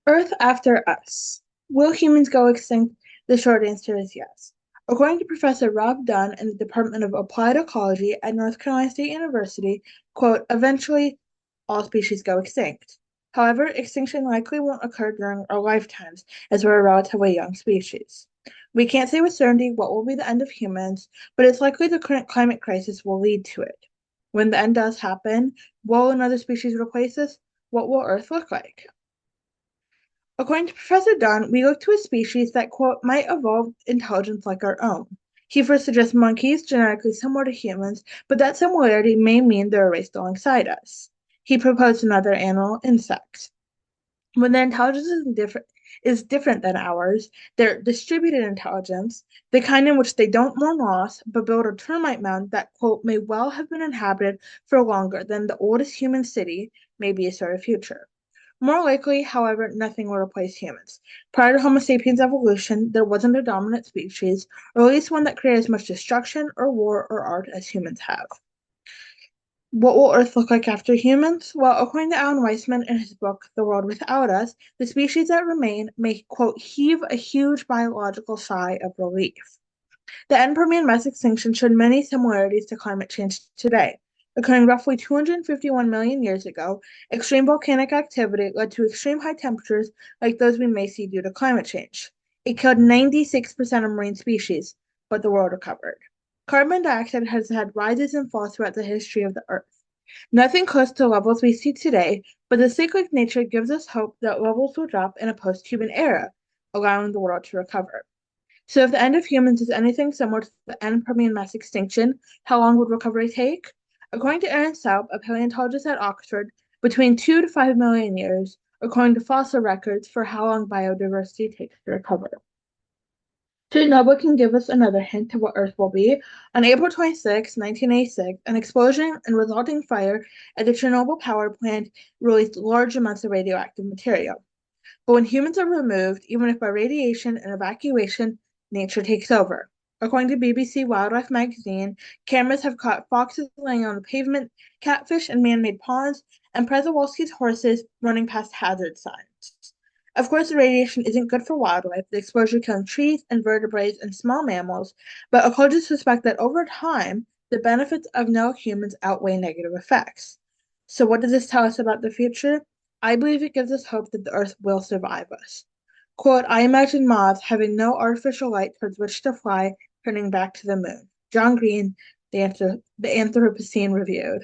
Earth after us. Will humans go extinct? The short answer is yes. According to Professor Rob Dunn in the Department of Applied Ecology at North Carolina State University, quote, eventually all species go extinct. However, extinction likely won't occur during our lifetimes, as we're a relatively young species. We can't say with certainty what will be the end of humans, but it's likely the current climate crisis will lead to it. When the end does happen, will another species replace us? What will Earth look like? According to Professor Dunn, we look to a species that, quote, might evolve intelligence like our own. He first suggests monkeys, genetically similar to humans, but that similarity may mean they're raised alongside us. He proposed another animal, insects. When their intelligence is different than ours, their distributed intelligence, the kind in which they don't mourn loss, but build a termite mound that, quote, may well have been inhabited for longer than the oldest human city, may be a sort of future. More likely, however, nothing will replace humans. Prior to Homo sapiens evolution, there wasn't a dominant species, or at least one that created as much destruction or war or art as humans have. What will Earth look like after humans? Well, according to Alan Weisman in his book, The World Without Us, the species that remain may, quote, heave a huge biological sigh of relief. The end Permian mass extinction showed many similarities to climate change today. Occurring roughly 251 million years ago, extreme volcanic activity led to extreme high temperatures like those we may see due to climate change. It killed 96% of marine species, but the world recovered. Carbon dioxide has had rises and falls throughout the history of the Earth. Nothing close to levels we see today, but the cyclic nature gives us hope that levels will drop in a post human era, allowing the world to recover. So, if the end of humans is anything similar to the end of Permian mass extinction, how long would recovery take? According to Aaron Saup, a paleontologist at Oxford, between 2 to 5 million years, according to fossil records for how long biodiversity takes to recover. Chernobyl can give us another hint to what Earth will be. On April 26, 1986, an explosion and resulting fire at the Chernobyl power plant released large amounts of radioactive material. But when humans are removed, even if by radiation and evacuation, nature takes over. According to BBC Wildlife magazine, cameras have caught foxes laying on the pavement, catfish in man made ponds, and Przewalski's horses running past hazard signs. Of course, the radiation isn't good for wildlife, the exposure killing trees, invertebrates, and small mammals, but ecologists suspect that over time, the benefits of no humans outweigh negative effects. So, what does this tell us about the future? I believe it gives us hope that the Earth will survive us. Quote, I imagine moths having no artificial light towards which to fly, turning back to the moon. John Green, the Anthropocene Reviewed.